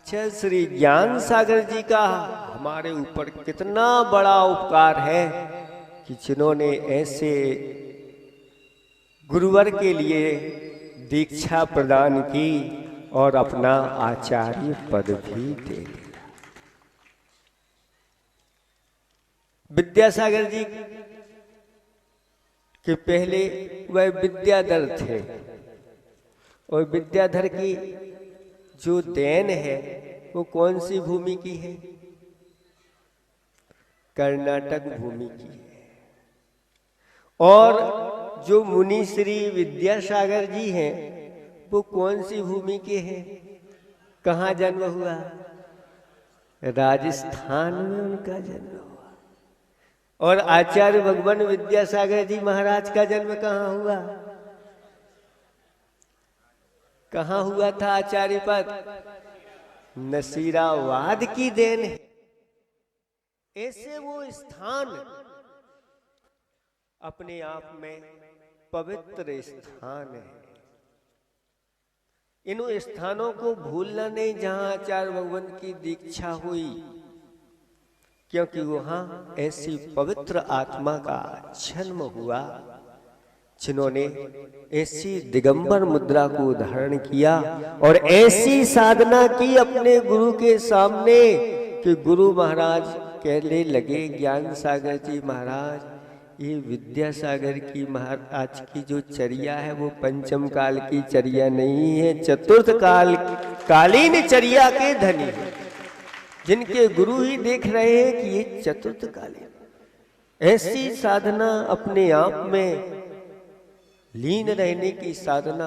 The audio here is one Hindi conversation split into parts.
अच्छा, श्री ज्ञान सागर जी का हमारे ऊपर कितना बड़ा उपकार है कि जिन्होंने ऐसे गुरुवर के लिए दीक्षा प्रदान की और अपना आचार्य पद भी दे दिया। विद्यासागर जी के पहले वह विद्याधर थे और विद्याधर की जो देन है वो कौन सी भूमि की है? कर्नाटक भूमि की है। और जो मुनि श्री विद्यासागर जी हैं वो कौन सी भूमि के हैं? कहाँ जन्म हुआ? राजस्थान में उनका जन्म हुआ। और आचार्य भगवान विद्यासागर जी महाराज का जन्म कहाँ हुआ? कहाँ हुआ था आचार्य पद? नसीराबाद की देन है। ऐसे वो स्थान अपने आप में पवित्र स्थान है। इन स्थानों को भूलना नहीं जहां आचार्य भगवान की दीक्षा हुई, क्योंकि वहां ऐसी पवित्र आत्मा का जन्म हुआ जिन्होंने ऐसी दिगंबर मुद्रा को धारण किया और ऐसी साधना की अपने गुरु के सामने कि गुरु महाराज कहने लगे, ज्ञान सागर जी महाराज, ये विद्यासागर की महाराज की जो चर्या है वो पंचम काल की चर्या नहीं है, चतुर्थ कालीन चर्या के धनी, जिनके गुरु ही देख रहे हैं कि ये चतुर्थ कालीन ऐसी साधना, अपने आप में लीन रहने की साधना,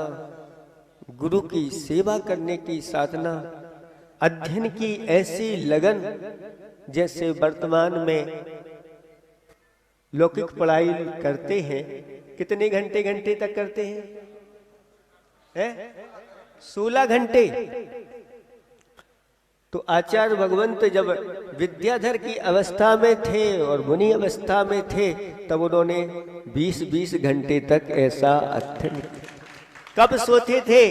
गुरु की सेवा करने की साधना, अध्ययन की ऐसी लगन, जैसे वर्तमान में लौकिक पढ़ाई करते हैं, कितने घंटे तक करते हैं? 16 घंटे। तो आचार्य भगवंत जब विद्याधर की अवस्था में थे और मुनि अवस्था में थे, तब उन्होंने 20-20 घंटे तक ऐसा अध्ययन। कब सोते थे?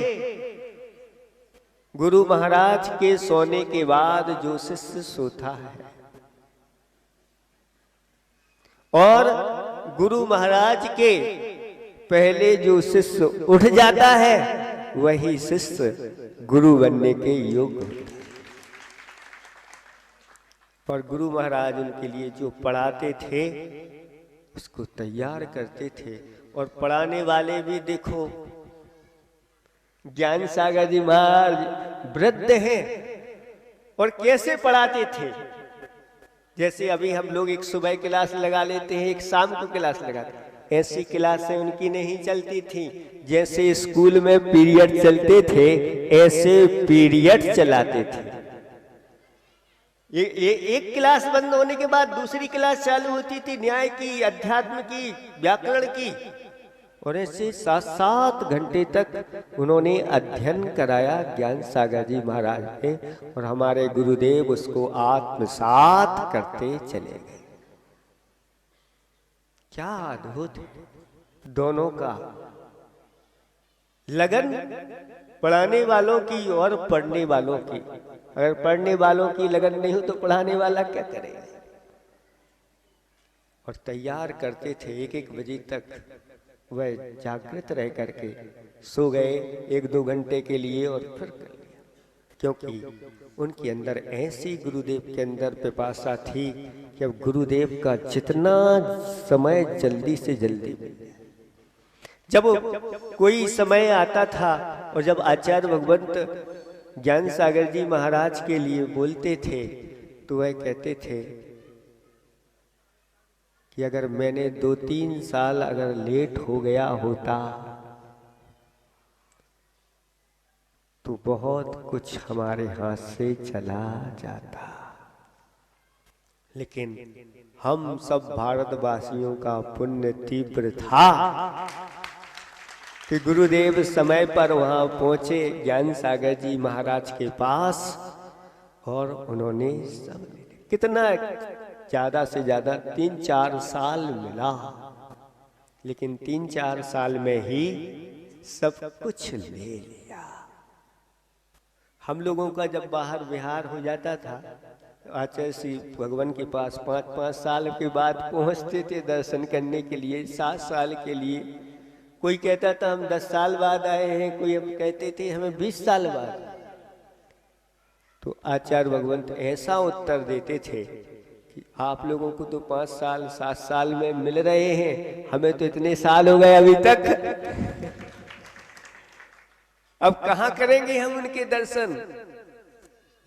गुरु महाराज के सोने के बाद जो शिष्य सोता है और गुरु महाराज के पहले जो शिष्य उठ जाता है वही शिष्य गुरु बनने के योग्य। पर गुरु महाराज उनके लिए जो पढ़ाते थे उसको तैयार करते थे। और पढ़ाने वाले भी देखो, ज्ञान सागर जी महाराज वृद्ध हैं और कैसे पढ़ाते थे। जैसे अभी हम लोग एक सुबह क्लास लगा लेते हैं, एक शाम को क्लास लगाते हैं, ऐसी क्लासें उनकी नहीं चलती थी। जैसे स्कूल में पीरियड चलते थे ऐसे पीरियड चलाते थे। ये एक क्लास बंद होने के बाद दूसरी क्लास चालू होती थी, न्याय की, अध्यात्म की, व्याकरण की, और ऐसे 7-7 घंटे तक उन्होंने अध्ययन कराया ज्ञान सागर जी महाराज ने। और हमारे गुरुदेव उसको आत्मसात करते चले गए। क्या अद्भुत दोनों का लगन, पढ़ाने वालों की और पढ़ने वालों की। अगर पढ़ने वालों की लगन नहीं हो तो पढ़ाने वाला क्या करेगा? और तैयार करते थे 1-1 बजे तक। वह जागृत रह करके सो गए 1-2 घंटे के लिए और फिर कर लिया, क्योंकि उनके अंदर ऐसी गुरुदेव के अंदर पिपासा थी कि अब गुरुदेव का जितना समय जल्दी से जल्दी मिल जाए। जब कोई समय आता था और जब आचार्य भगवंत ज्ञान सागर जी महाराज के लिए बोलते थे तो वह कहते थे कि अगर मैंने 2-3 साल अगर लेट हो गया होता तो बहुत कुछ हमारे हाथ से चला जाता। लेकिन हम सब भारतवासियों का पुण्य तीव्र था कि गुरुदेव समय पर वहां पहुंचे ज्ञान सागर जी महाराज के पास, और उन्होंने सब कितना ज्यादा से ज्यादा 3-4 साल मिला, लेकिन 3-4 साल में ही सब कुछ ले लिया। हम लोगों का जब बाहर विहार हो जाता था, आचार्य श्री भगवान के पास 5-5 साल के बाद पहुंचते थे दर्शन करने के लिए, 7 साल के लिए। कोई कहता था हम 10 साल बाद आए हैं, कोई हम कहते थे हमें 20 साल बाद। तो आचार्य भगवंत ऐसा उत्तर देते थे कि आप लोगों को तो 5 साल 7 साल में मिल रहे हैं, हमें तो इतने साल हो गए अभी तक, अब कहाँ करेंगे हम उनके दर्शन।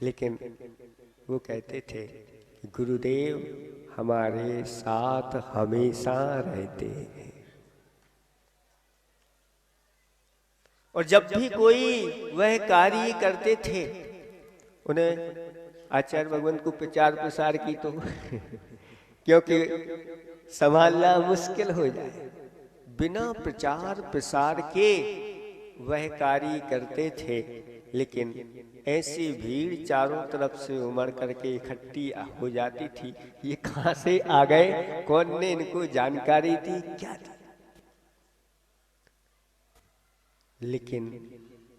लेकिन वो कहते थे कि गुरुदेव हमारे साथ हमेशा रहते हैं, और जब भी कोई वह कार्य करते थे उन्हें आचार्य भगवंत को प्रचार प्रसार की तो क्योंकि संभालना मुश्किल हो जाए, बिना प्रचार प्रसार के वह कार्य करते थे। लेकिन ऐसी भीड़ चारों तरफ से उमड़ करके इकट्ठी हो जाती थी, ये कहां से आ गए, कौन ने इनको जानकारी दी, क्या थी। लेकिन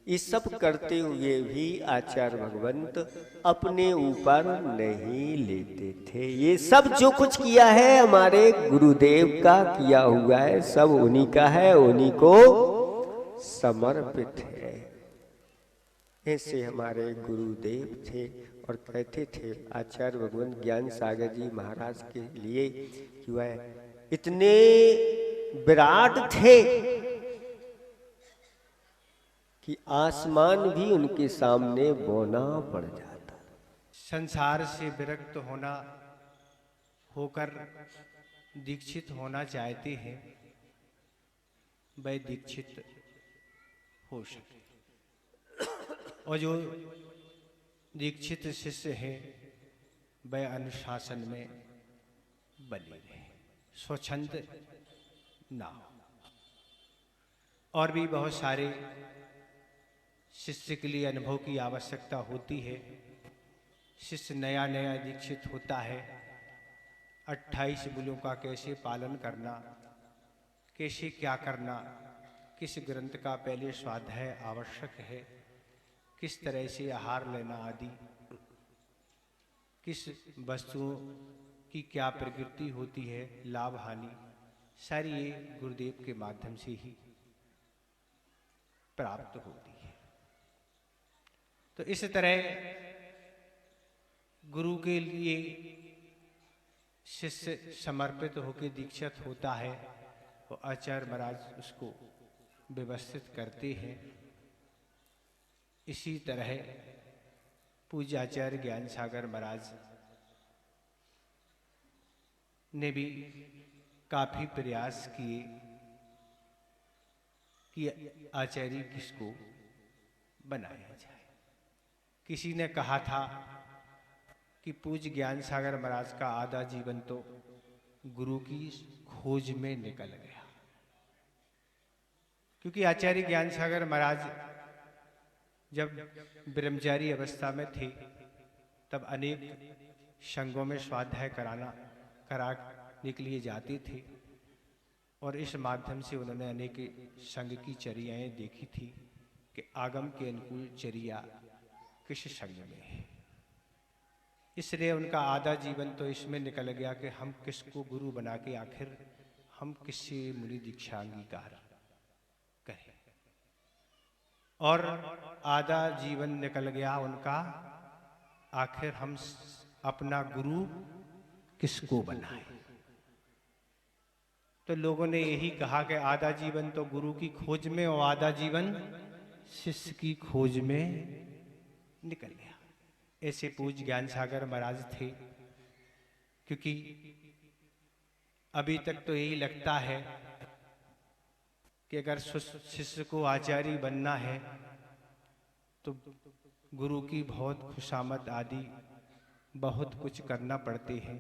ये सब करते हुए भी आचार्य भगवंत अपने ऊपर नहीं लेते थे। ये सब जो कुछ किया है हमारे गुरुदेव का किया हुआ है, सब उन्हीं का है, उन्हीं को समर्पित है। ऐसे हमारे गुरुदेव थे। और कहते थे आचार्य भगवंत ज्ञान सागर जी महाराज के लिए कि वह इतने विराट थे कि आसमान भी उनके सामने बौना पड़ जाता। संसार से विरक्त होना होकर दीक्षित होना चाहते हैं, वह दीक्षित हो सके। और जो दीक्षित शिष्य हैं वह अनुशासन में बने रहे, स्वच्छंद ना हो। और भी बहुत सारे शिष्य के लिए अनुभव की आवश्यकता होती है। शिष्य नया नया दीक्षित होता है, 28 मूलों का कैसे पालन करना, कैसे क्या करना, किस ग्रंथ का पहले स्वाध्याय आवश्यक है, किस तरह से आहार लेना आदि, किस वस्तुओं की क्या प्रकृति होती है, लाभ हानि, सारी ये गुरुदेव के माध्यम से ही प्राप्त होती है। तो इस तरह गुरु के लिए शिष्य समर्पित होकर दीक्षित होता है, तो आचार्य महाराज उसको व्यवस्थित करते हैं। इसी तरह पूज्य आचार्य ज्ञान सागर महाराज ने भी काफी प्रयास किए कि आचार्य किसको बनाया जाए। किसी ने कहा था कि पूज्य ज्ञान सागर महाराज का आधा जीवन तो गुरु की खोज में निकल गया, क्योंकि आचार्य ज्ञान सागर महाराज जब ब्रह्मचारी अवस्था में थे तब अनेक संघों में स्वाध्याय कराने के लिए जाते थे, और इस माध्यम से उन्होंने अनेक संघ की चर्याएं देखी थी कि आगम के अनुकूल चर्या किस संघ में है। इसलिए उनका आधा जीवन तो इसमें निकल गया कि हम किसको गुरु बना के आखिर हम किससे मुनि दीक्षा अंगीकार करें, और आधा जीवन निकल गया उनका आखिर हम अपना गुरु किसको बनाए। तो लोगों ने यही कहा कि आधा जीवन तो गुरु की खोज में और आधा जीवन शिष्य की खोज में निकल गया। ऐसे पूज्य ज्ञान सागर महाराज थे, क्योंकि अभी तक तो यही लगता है कि अगर शिष्य को आचार्य बनना है तो गुरु की बहुत खुशामद आदि बहुत कुछ करना पड़ते हैं।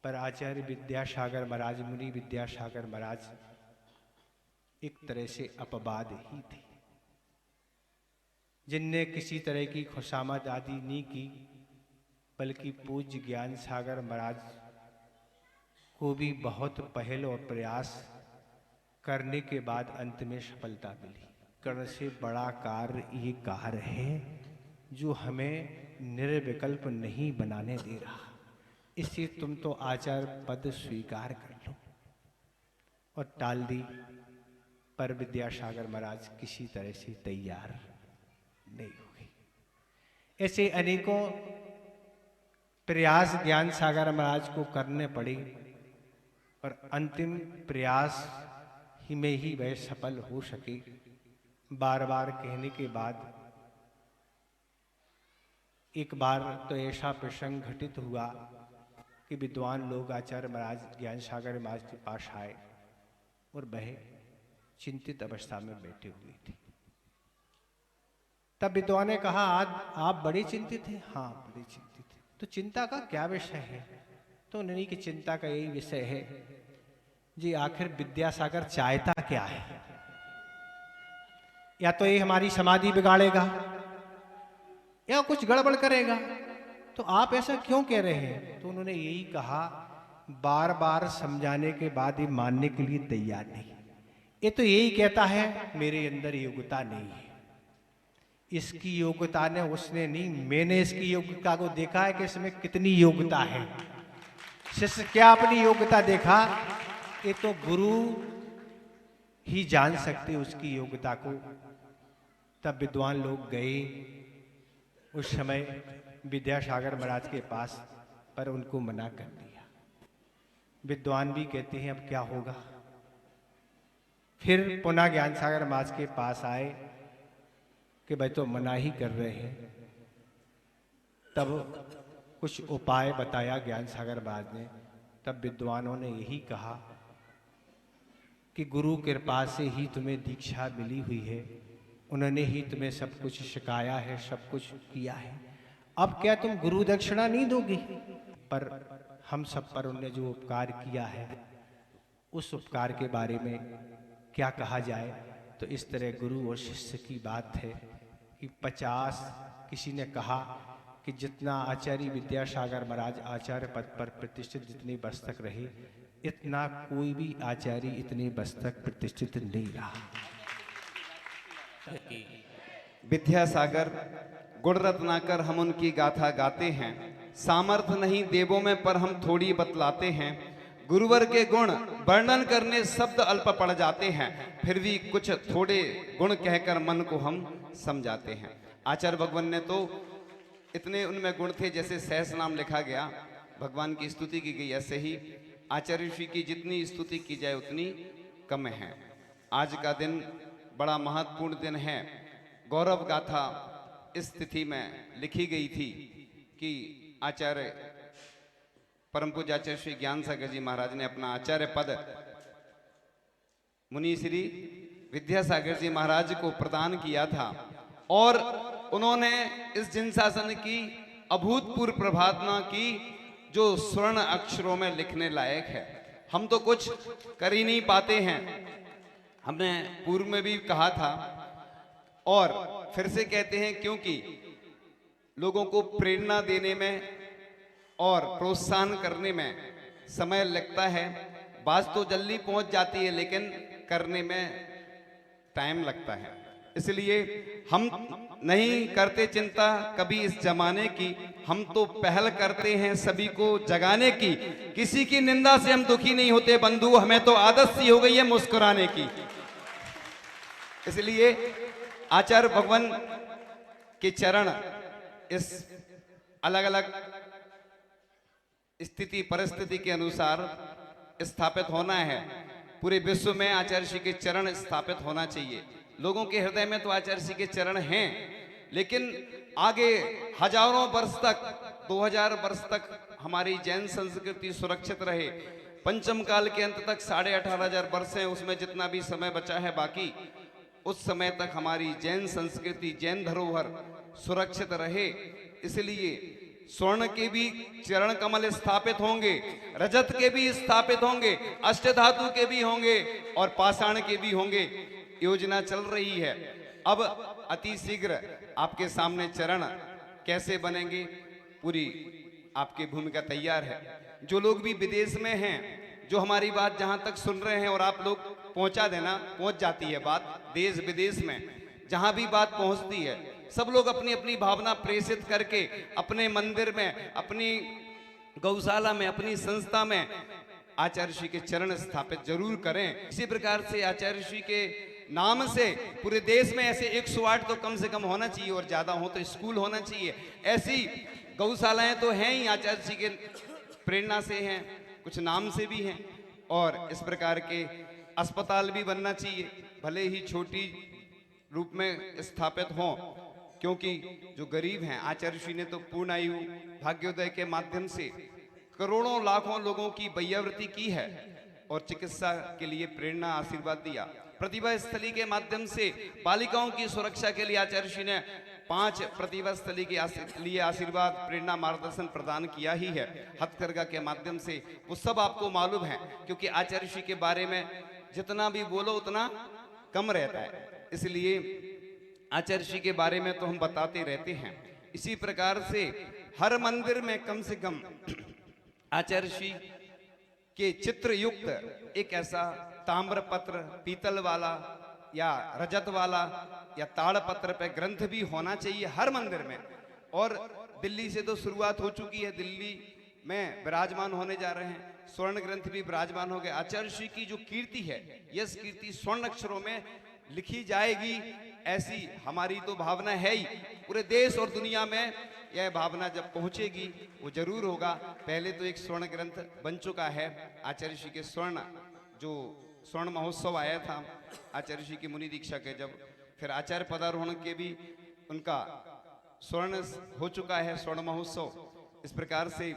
पर आचार्य विद्यासागर महाराज, मुनि विद्यासागर महाराज एक तरह से अपवाद ही थे, जिनने किसी तरह की खुशामद आदि नहीं की, बल्कि पूज्य ज्ञान सागर महाराज को भी बहुत पहल और प्रयास करने के बाद अंत में सफलता मिली। कर्ण से बड़ा कार्य ये कार्य है जो हमें निर्विकल्प नहीं बनाने दे रहा। इसलिए तुम तो आचार्य पद स्वीकार कर लो। और टाल दी, पर विद्यासागर महाराज किसी तरह से तैयार नहीं हो गए। ऐसे अनेकों प्रयास ज्ञान सागर महाराज को करने पड़े, और अंतिम प्रयास ही में ही वह सफल हो सके। बार बार कहने के बाद एक बार तो ऐसा प्रसंग घटित हुआ कि विद्वान लोग आचार्य महाराज ज्ञान सागर महाराज के पास आए और वह चिंतित अवस्था में बैठे हुए थे। तब विद्वान ने कहा, आज आप बड़े चिंतित हैं? हाँ, बड़े चिंतित हैं। तो चिंता का क्या विषय है? तो उन्होंने की चिंता का यही विषय है जी, आखिर विद्यासागर चाहता क्या है? या तो ये हमारी समाधि बिगाड़ेगा या कुछ गड़बड़ करेगा, तो आप ऐसा क्यों कह रहे हैं? तो उन्होंने यही कहा, बार बार समझाने के बाद ये मानने के लिए तैयार नहीं। ये तो यही कहता है मेरे अंदर योग्यता नहीं है। इसकी योग्यता ने उसने नहीं, मैंने इसकी योग्यता को देखा है कि इसमें कितनी योग्यता है। शिष्य क्या अपनी योग्यता देखा? ये तो गुरु ही जान सकते उसकी योग्यता को। तब विद्वान लोग गए उस समय विद्यासागर महाराज के पास, पर उनको मना कर दिया। विद्वान भी कहते हैं अब क्या होगा। फिर पुनः ज्ञान सागर महाराज के पास आए कि भाई तो मना ही कर रहे हैं। तब कुछ उपाय बताया ज्ञान सागर महाराज ने। तब विद्वानों ने यही कहा कि गुरु कृपा से ही तुम्हें दीक्षा मिली हुई है, उन्होंने ही तुम्हें सब कुछ सिखाया है, सब कुछ किया है। अब क्या तुम गुरु दक्षिणा नहीं दोगी? पर हम सब पर उन्होंने जो उपकार किया है, उस उपकार के बारे में क्या कहा जाए। तो इस तरह गुरु और शिष्य की बात है कि 50, किसी ने कहा कि जितना आचार्य विद्यासागर महाराज आचार्य पद पर प्रतिष्ठित जितने वर्ष तक रहे, इतना कोई भी आचार्य इतने वर्ष तक प्रतिष्ठित नहीं रहा। विद्यासागर गुण रत्नाकर हम उनकी गाथा गाते हैं। सामर्थ्य नहीं देवों में पर हम थोड़ी बतलाते हैं। गुरुवर के गुण वर्णन करने शब्द अल्प पड़ जाते हैं, फिर भी कुछ थोड़े गुण कहकर मन को हम समझाते हैं। आचार्य भगवान ने तो इतने उनमें गुण थे, जैसे सहस नाम लिखा गया, भगवान की स्तुति की गई, ऐसे ही आचार्य ऋषि की जितनी स्तुति की जाए उतनी कम है। आज का दिन बड़ा महत्वपूर्ण दिन है। गौरव गाथा इस तिथि में लिखी गई थी कि आचार्य परम पूज्य आचार्य श्री ज्ञान सागर जी महाराज ने अपना आचार्य पद मुनि श्री विद्यासागर जी महाराज को प्रदान किया था, और उन्होंने इस जिन शासन की अभूतपूर्व प्रभावना की जो स्वर्ण अक्षरों में लिखने लायक है। हम तो कुछ कर ही नहीं पाते हैं। हमने पूर्व में भी कहा था और फिर से कहते हैं, क्योंकि लोगों को प्रेरणा देने में और प्रोत्साहन करने में समय लगता है। बात तो जल्दी पहुंच जाती है, लेकिन करने में टाइम लगता है। इसलिए हम नहीं करते चिंता कभी इस जमाने की, हम तो पहल करते हैं सभी को जगाने की। किसी की निंदा से हम दुखी नहीं होते बंधु, हमें तो आदत सी हो गई है मुस्कुराने की। इसलिए आचार्य भगवान के चरण इस अलग अलग स्थिति परिस्थिति के अनुसार स्थापित होना है। पूरे विश्व में आचार्य श्री के चरण स्थापित होना चाहिए। लोगों के हृदय में तो आचार्य श्री के चरण हैं, लेकिन आगे हजारों वर्ष तक, 2000 वर्ष तक हमारी जैन संस्कृति सुरक्षित रहे। पंचम काल के अंत तक 18,500 वर्ष हैं, उसमें जितना भी समय बचा है बाकी, उस समय तक हमारी जैन संस्कृति, जैन धरोहर सुरक्षित रहे। इसलिए स्वर्ण के भी चरण कमल स्थापित होंगे, रजत के भी स्थापित होंगे, अष्टधातु के भी होंगे और पाषाण के भी होंगे। योजना चल रही है। अब अति शीघ्र आपके सामने चरण कैसे बनेंगे, पूरी आपकी भूमिका तैयार है। जो लोग भी विदेश में हैं, जो हमारी बात जहां तक सुन रहे हैं, और आप लोग पहुंचा देना, पहुंच जाती है बात देश विदेश में, जहां भी बात पहुंचती है सब लोग अपनी अपनी भावना प्रेषित करके अपने मंदिर में, अपनी गौशाला में, अपनी संस्था में आचार्य श्री के चरण स्थापित जरूर करें। इसी प्रकार से आचार्य श्री के नाम से पूरे देश में ऐसे 108 तो कम से कम होना चाहिए, और ज्यादा हो तो स्कूल होना चाहिए। ऐसी गौशालाएं तो हैं ही, आचार्य जी के प्रेरणा से हैं, कुछ नाम से भी हैं, और इस प्रकार के अस्पताल भी बनना चाहिए, भले ही छोटी रूप में स्थापित हों, क्योंकि जो गरीब हैं, आचार्य श्री ने तो पूर्ण आयु भाग्योदय के माध्यम से करोड़ों लाखों लोगों की वैयावृत्ति की है और चिकित्सा के लिए प्रेरणा आशीर्वाद दिया। प्रतिभा स्थली के माध्यम से बालिकाओं की सुरक्षा के लिए आचार्य श्री ने 5 प्रतिभा स्थली के लिए आशीर्वाद, प्रेरणा, मार्गदर्शन प्रदान किया ही है हथकरघा के माध्यम से। वो सब आपको मालूम है, क्योंकि आचार्य श्री के बारे में जितना भी बोलो उतना कम रहता है, इसलिए आचार्य श्री के बारे में तो हम बताते रहते हैं। इसी प्रकार से हर मंदिर में कम से कम आचार्य श्री के चित्र युक्त एक ऐसा ताम्र पत्र, पीतल वाला या रजत वाला या ताड़पत्र पे ग्रंथ भी होना चाहिए हर मंदिर में। और दिल्ली से तो शुरुआत हो चुकी है, दिल्ली में विराजमान होने जा रहे हैं, स्वर्ण ग्रंथ भी विराजमान हो गए। आचार्य श्री की जो कीर्ति है, यश कीर्ति स्वर्ण अक्षरों में लिखी जाएगी, ऐसी हमारी तो भावना है ही। पूरे देश और दुनिया में यह भावना जब पहुंचेगी वो जरूर होगा। पहले तो एक स्वर्ण ग्रंथ बन चुका है, आचार्य श्री के स्वर्ण महोत्सव आया था आचार्य श्री की मुनि दीक्षा के, जब फिर आचार्य पदारोहण के भी उनका स्वर्ण हो चुका है, स्वर्ण महोत्सव। इस प्रकार से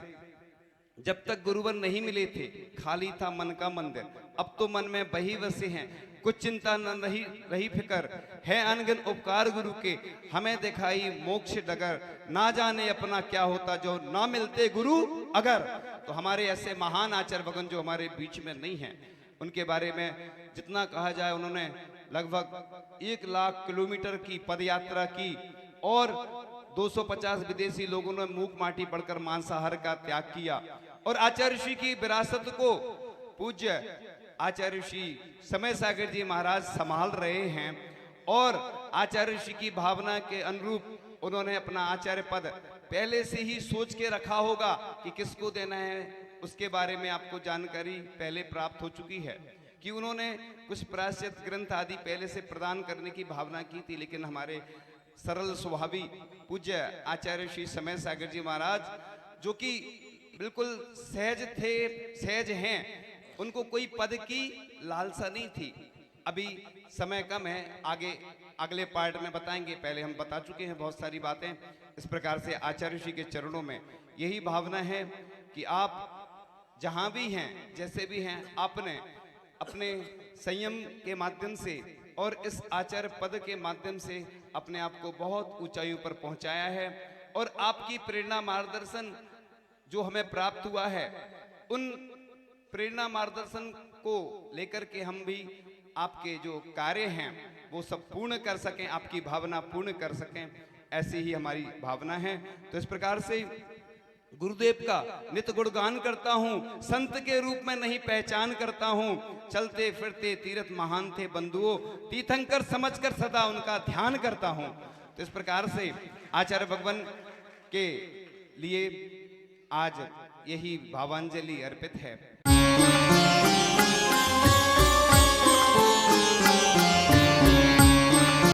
जब तक गुरुवर नहीं मिले थे, खाली था मन का मंदिर, अब तो मन में बही वसे हैं, कुछ चिंता न रही फिकर, है अनगिन उपकार गुरु के, हमें दिखाई मोक्ष डगर, ना जाने अपना क्या होता जो ना मिलते गुरु अगर। तो हमारे ऐसे महान आचार्य भगवान जो हमारे बीच में नहीं हैं, उनके बारे में जितना कहा जाए, उन्होंने लगभग 1 लाख किलोमीटर की पद यात्रा की और 250 विदेशी लोगों ने मूक माटी पड़कर मांसाहार का त्याग किया। और आचार्य श्री की विरासत को पूज्य आचार्य श्री समय सागर जी महाराज संभाल रहे हैं, और आचार्य श्री की भावना के अनुरूप उन्होंने अपना आचार्य पद पहले से ही सोच के रखा होगा कि किसको देना है, उसके बारे में आपको जानकारी पहले प्राप्त हो चुकी है कि उन्होंने कुछ प्रायश्चित ग्रंथ आदि पहले से प्रदान करने की भावना की थी। लेकिन हमारे सरल स्वभावी पूज्य आचार्य श्री समय सागर जी महाराज, जो कि बिल्कुल सहज थे, सहज हैं, उनको कोई पद की लालसा नहीं थी। अभी समय कम है, आगे अगले पार्ट में बताएंगे, पहले हम बता चुके हैं बहुत सारी बातें। इस प्रकार से आचार्य श्री के चरणों में यही भावना है कि आप जहां भी हैं, जैसे भी हैं, आपने अपने संयम के माध्यम से और इस आचार्य पद के माध्यम से अपने आप को बहुत ऊंचाइयों पर पहुंचाया है। और आपकी प्रेरणा मार्गदर्शन जो हमें प्राप्त हुआ है, उन प्रेरणा मार्गदर्शन को लेकर के हम भी आपके जो कार्य हैं वो सब पूर्ण कर सकें, आपकी भावना पूर्ण कर सकें, ऐसी ही हमारी भावना है। तो इस प्रकार से गुरुदेव का नित्य गुणगान करता हूँ, संत के रूप में नहीं पहचान करता हूँ, चलते फिरते तीर्थ महान थे बंधुओं, तीर्थंकर समझकर सदा उनका ध्यान करता हूँ। तो इस प्रकार से आचार्य भगवान के लिए आज यही भावांजलि अर्पित है।